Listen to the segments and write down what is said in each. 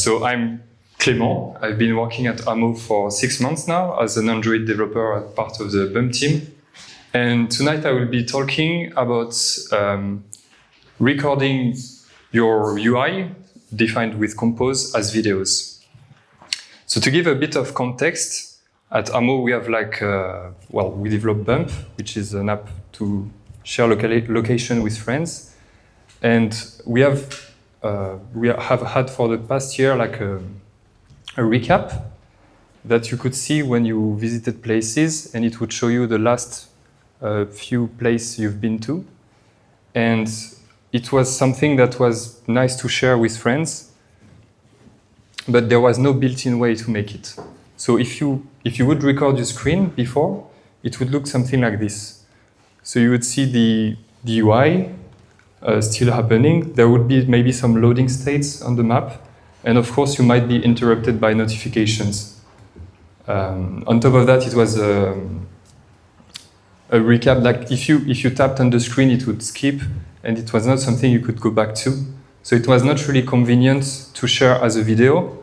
So I'm Clément. I've been working at Amo for 6 months now as an Android developer as part of the BUMP team. And tonight I will be talking about recording your UI defined with Compose as videos. So to give a bit of context, at Amo we have we develop BUMP, which is an app to share location with friends. And we have had for the past year a recap that you could see when you visited places, and it would show you the last few places you've been to. And it was something that was nice to share with friends, but there was no built-in way to make it. So if you would record your screen before, it would look something like this. So you would see the UI still happening. There would be maybe some loading states on the map. And of course, you might be interrupted by notifications. On top of that, it was a recap. Like if you tapped on the screen, it would skip, and it was not something you could go back to. So it was not really convenient to share as a video.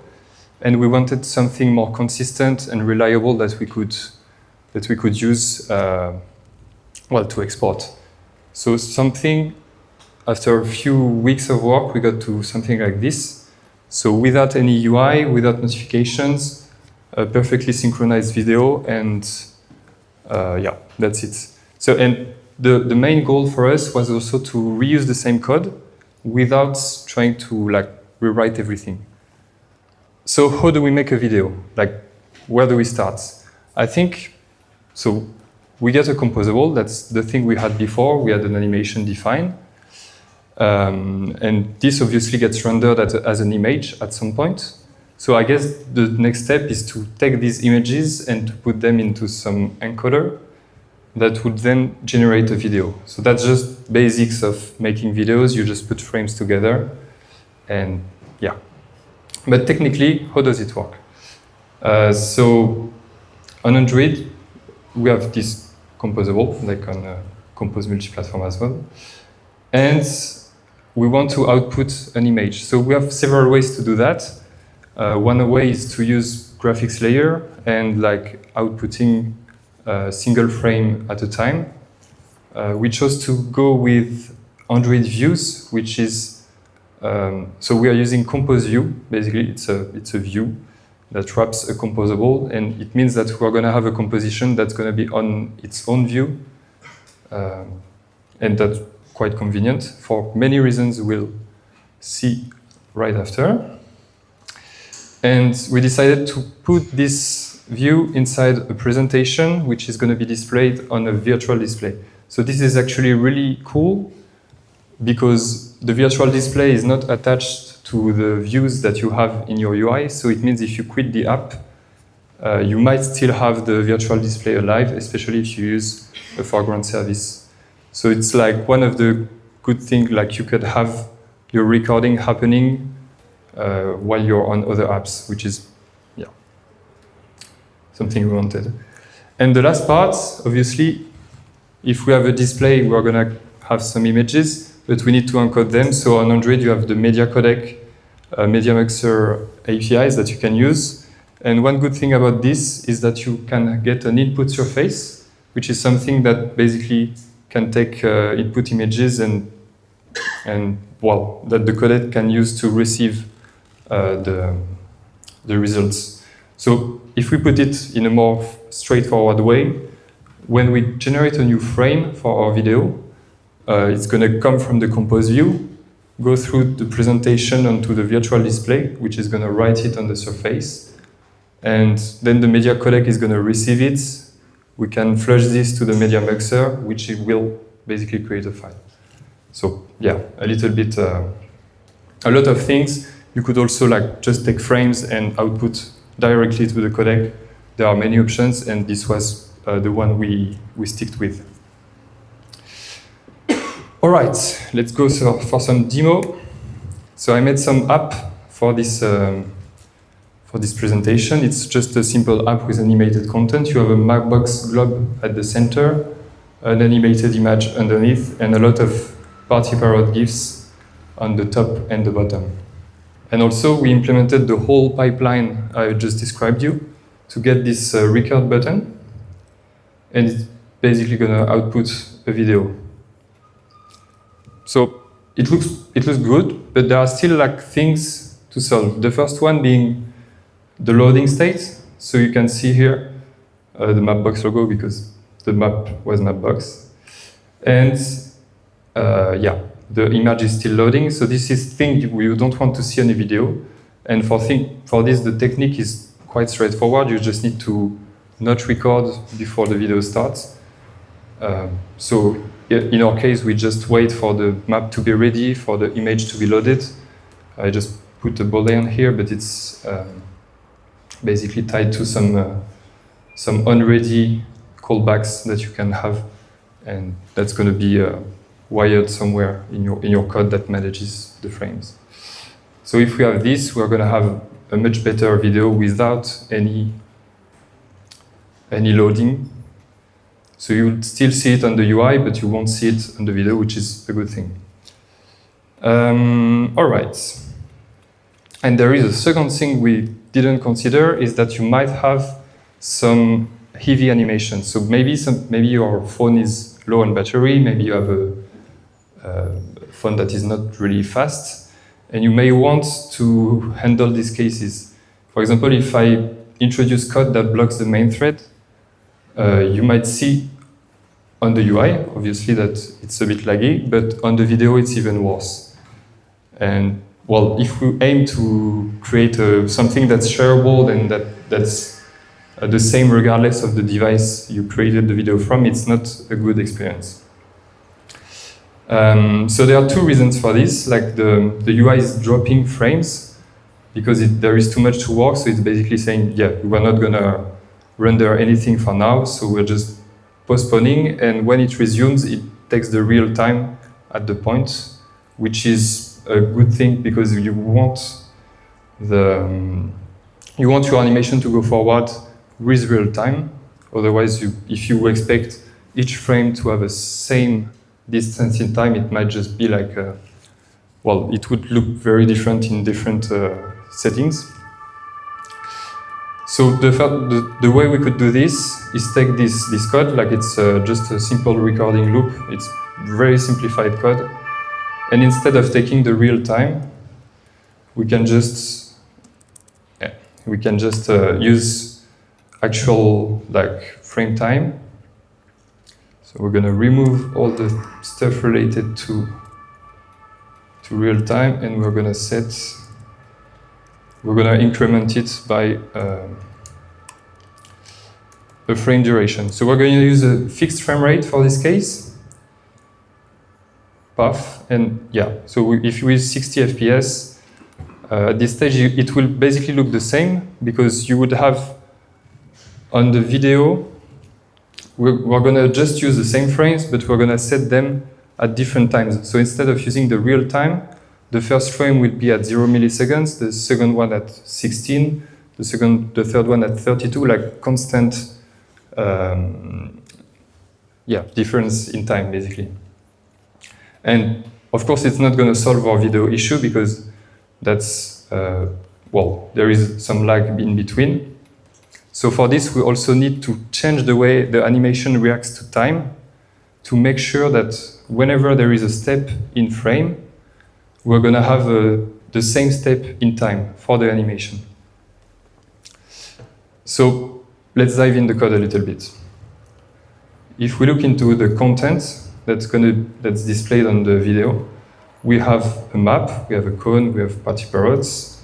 And we wanted something more consistent and reliable that we could use to export. So after a few weeks of work, we got to something like this. So without any UI, without notifications, a perfectly synchronized video, and that's it. So, and the main goal for us was also to reuse the same code without trying to rewrite everything. So how do we make a video? Where do we start? I think, so we get a composable. That's the thing we had before. We had an animation defined. And this obviously gets rendered as an image at some point. So I guess the next step is to take these images and to put them into some encoder that would then generate a video. So that's just basics of making videos. You just put frames together and yeah. But technically, how does it work? So on Android, we have this composable, like on Compose multi-platform as well. And we want to output an image. So we have several ways to do that. One way is to use graphics layer and outputting a single frame at a time. We chose to go with Android views, which is, so we are using Compose view. Basically, it's a view that wraps a composable, and it means that we're going to have a composition that's going to be on its own view. And that's quite convenient for many reasons we'll see right after. And we decided to put this view inside a presentation, which is going to be displayed on a virtual display. So this is actually really cool because the virtual display is not attached to the views that you have in your UI. So it means if you quit the app, you might still have the virtual display alive, especially if you use a foreground service. So it's one of the good things, you could have your recording happening while you're on other apps, which is, something we wanted. And the last part, obviously, if we have a display, we're going to have some images, but we need to encode them. So on Android, you have the media codec, media mixer APIs that you can use. And one good thing about this is that you can get an input surface, which is something that basically can take input images and that the codec can use to receive the results. So if we put it in a more straightforward way, when we generate a new frame for our video, it's going to come from the Compose view, go through the presentation onto the virtual display, which is going to write it on the surface, and then the media codec is going to receive it. We can flush this to the media mixer, which will basically create a file. So yeah, a little bit, a lot of things. You could also just take frames and output directly to the codec. There are many options, and this was the one we sticked with. All right, let's go for some demo. So I made some app for this presentation. It's just a simple app with animated content. You have a Mapbox globe at the center, an animated image underneath, and a lot of party parrot GIFs on the top and the bottom. And also we implemented the whole pipeline I just described you to get this record button. And it's basically gonna output a video. So it looks good, but there are still like things to solve. The first one being the loading state. So you can see here the Mapbox logo because the map was Mapbox. And yeah, the image is still loading. So this is thing you don't want to see on a video. And for this, the technique is quite straightforward. You just need to not record before the video starts. So in our case, we just wait for the map to be ready, for the image to be loaded. I just put a boolean here, but it's basically tied to some unready callbacks that you can have, and that's going to be wired somewhere in your code that manages the frames. So if we have this, we're going to have a much better video without any loading. So you'll still see it on the UI, but you won't see it on the video, which is a good thing. All right. And there is a second thing we didn't consider, is that you might have some heavy animation. So maybe your phone is low on battery, maybe you have a phone that is not really fast, and you may want to handle these cases. For example, if I introduce code that blocks the main thread, you might see on the UI, obviously, that it's a bit laggy, but on the video, it's even worse. And well, if we aim to create something that's shareable and that's the same regardless of the device you created the video from, it's not a good experience. So there are two reasons for this. Like the UI is dropping frames because there is too much to work, so it's basically saying, yeah, we're not gonna render anything for now, so we're just postponing, and when it resumes, it takes the real time at the point, which is a good thing because you want your animation to go forward with real time. Otherwise, if you expect each frame to have the same distance in time, it might just be like, well, it would look very different in different settings. So the way we could do this is take this code, like it's just a simple recording loop. It's very simplified code. And instead of taking the real time, we can just use actual like frame time. So we're gonna remove all the stuff related to real time, and we're gonna increment it by a frame duration. So we're going to use a fixed frame rate for this case. Path, and yeah, so if you use 60 FPS, at this stage it will basically look the same, because you would have on the video, we're going to just use the same frames, but we're going to set them at different times. So instead of using the real time, the first frame will be at 0 milliseconds, the second one at 16, the third one at 32, like constant difference in time, basically. And of course, it's not going to solve our video issue, because that's, there is some lag in between. So for this, we also need to change the way the animation reacts to time to make sure that whenever there is a step in frame, we're going to have the same step in time for the animation. So let's dive in the code a little bit. If we look into the content that's displayed on the video, we have a map, we have a cone, we have party parrots,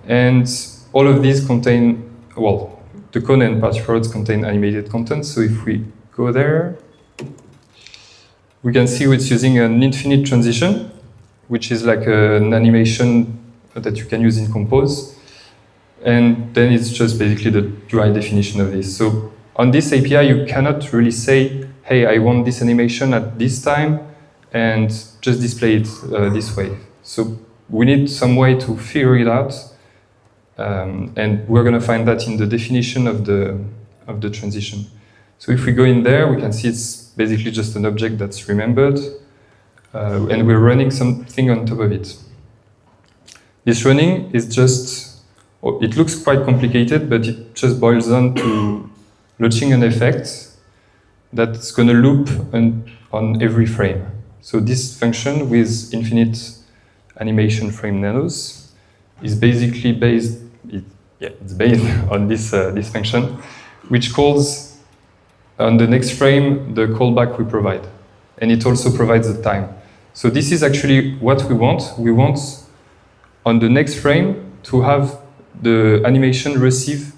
and all of these contain, the cone and party parrots contain animated content. So if we go there, we can see it's using an infinite transition, which is like an animation that you can use in Compose. And then it's just basically the UI definition of this. So on this API, you cannot really say, hey, I want this animation at this time, and just display it this way. So we need some way to figure it out. And we're going to find that in the definition of the transition. So if we go in there, we can see it's basically just an object that's remembered. And we're running something on top of it. This running is just, it looks quite complicated, but it just boils down to launching an effect that's going to loop on every frame. So this function with infinite animation frame nanos is basically based, it's based on this function, which calls on the next frame the callback we provide. And it also provides the time. So this is actually what we want. We want on the next frame to have the animation receive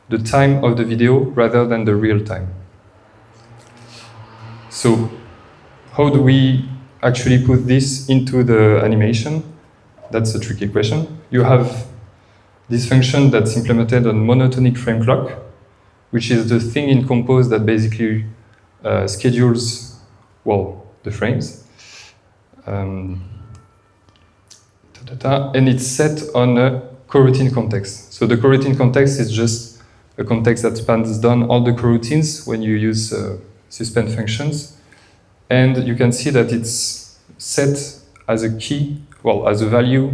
the time of the video rather than the real time. So how do we actually put this into the animation? That's a tricky question. You have this function that's implemented on monotonic frame clock, which is the thing in Compose that basically schedules, well, the frames. And it's set on a coroutine context. So the coroutine context is just a context that spans down all the coroutines when you use suspend functions. And you can see that it's set as a key, well, as a value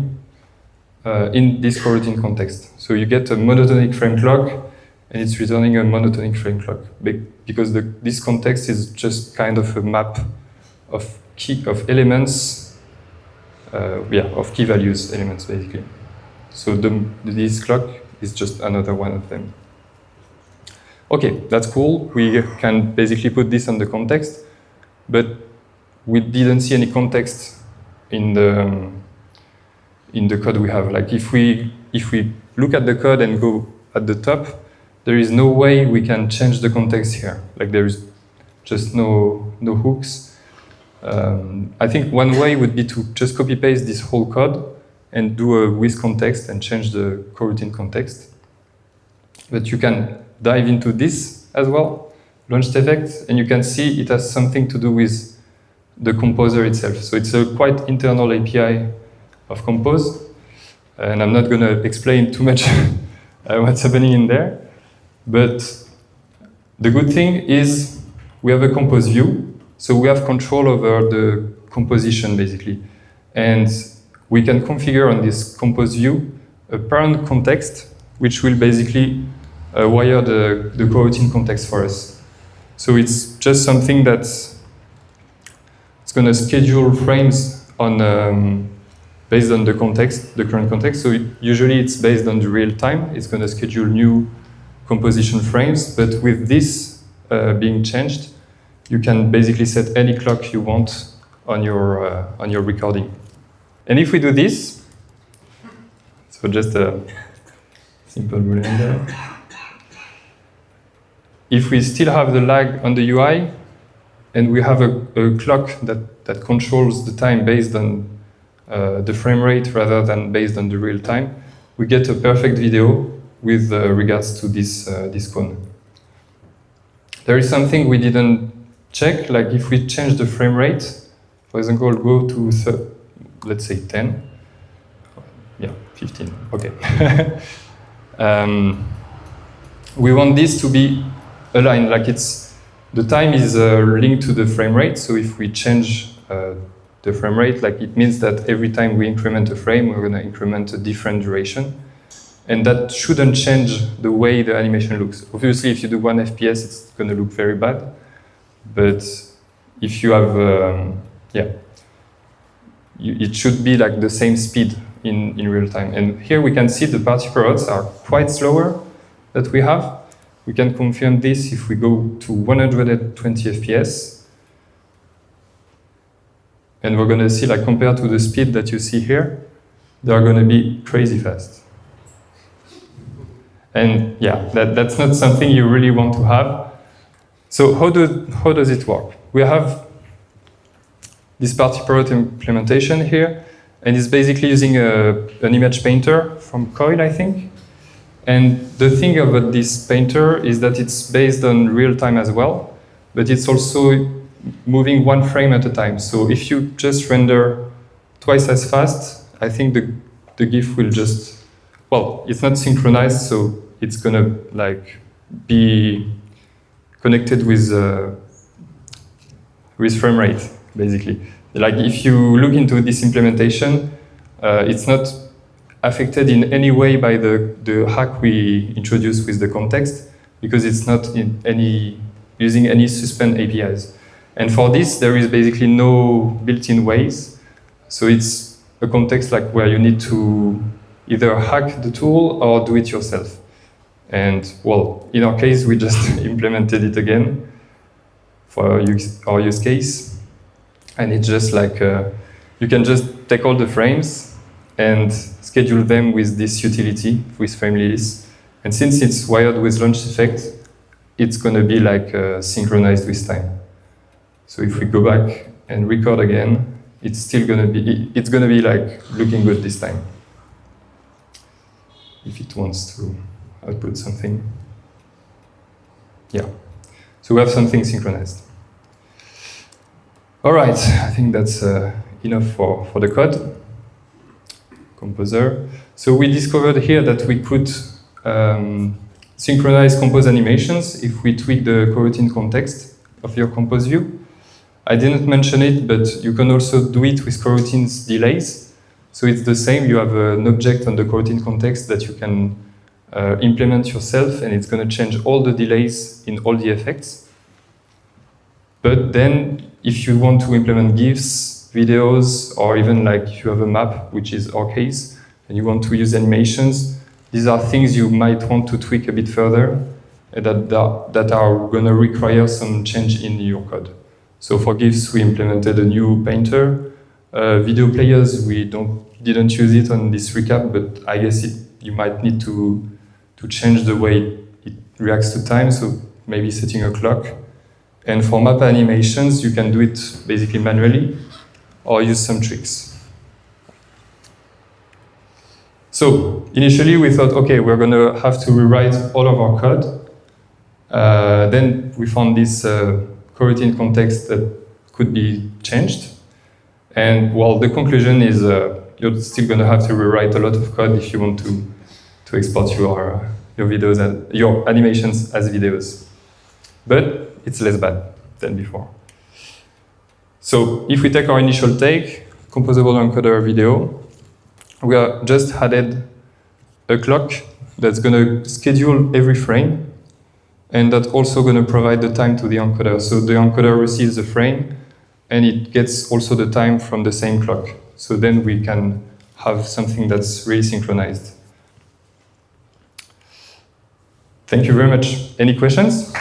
in this coroutine context. So you get a monotonic frame clock, and it's returning a monotonic frame clock because this context is just kind of a map of elements, of key values elements basically. So this clock is just another one of them. Okay, that's cool. We can basically put this on the context, but we didn't see any context in the code we have. Like if we look at the code and go at the top, there is no way we can change the context here. Like there is just no hooks. I think one way would be to just copy paste this whole code and do a with context and change the coroutine context. But you can dive into this as well, launched effect, and you can see it has something to do with the composer itself. So it's a quite internal API of Compose, and I'm not going to explain too much what's happening in there. But the good thing is we have a Compose view, so we have control over the composition basically. And we can configure on this Compose view a parent context, which will basically wire the coroutine context for us. So it's just something that's going to schedule frames on based on the context, the current context. So usually it's based on the real time. It's going to schedule new composition frames, but with this being changed, you can basically set any clock you want on your recording. And if we do this, so just a simple boolean there. If we still have the lag on the UI, and we have a clock that controls the time based on the frame rate rather than based on the real time, we get a perfect video with regards to this cone. There is something we didn't check, like if we change the frame rate, for example, go to, let's say 10, yeah, 15, okay. We want this to be aligned, like the time is linked to the frame rate, so if we change the frame rate, like it means that every time we increment a frame, we're going to increment a different duration. And that shouldn't change the way the animation looks. Obviously, if you do 1 FPS, it's going to look very bad. But if you have, it should be like the same speed in real time. And here we can see the party periods are quite slower that we have. We can confirm this if we go to 120 FPS. And we're going to see, like, compared to the speed that you see here, they're going to be crazy fast. And yeah, that's not something you really want to have. So how does it work? We have this party period implementation here, and it's basically using an image painter from Coil, I think. And the thing about this painter is that it's based on real time as well, but it's also moving one frame at a time. So if you just render twice as fast, I think the GIF will just, well, it's not synchronized, so it's gonna like be connected with frame rate, basically. Like if you look into this implementation, it's not affected in any way by the hack we introduced with the context, because it's not using any suspend APIs. And for this, there is basically no built-in ways. So it's a context like where you need to either hack the tool or do it yourself. And well, in our case, we just implemented it again for our use case. And it's just like, you can just take all the frames and schedule them with this utility, with frame lilies. And since it's wired with launch effect, it's going to be like synchronized with time. So if we go back and record again, it's still going to be like looking good this time. If it wants to output something. Yeah. So we have something synchronized. All right, I think that's enough for the code. Composer. So we discovered here that we could synchronize compose animations if we tweak the coroutine context of your compose view. I didn't mention it, but you can also do it with coroutines delays. So it's the same, you have an object on the coroutine context that you can implement yourself, and it's going to change all the delays in all the effects. But then, if you want to implement GIFs, videos, or even like if you have a map, which is our case, and you want to use animations, these are things you might want to tweak a bit further, that are going to require some change in your code. So for GIFs, we implemented a new painter. Video players, we didn't use it on this recap, but I guess you might need to change the way it reacts to time, so maybe setting a clock. And for map animations, you can do it basically manually or use some tricks. So initially we thought, okay, we're going to have to rewrite all of our code. Then we found this coroutine context that could be changed. And well, the conclusion is you're still going to have to rewrite a lot of code if you want to export your videos and your animations as videos. But it's less bad than before. So if we take our initial take, composable encoder video, we are just added a clock that's going to schedule every frame, and that's also going to provide the time to the encoder. So the encoder receives the frame, and it gets also the time from the same clock. So then we can have something that's really synchronized. Thank you very much. Any questions?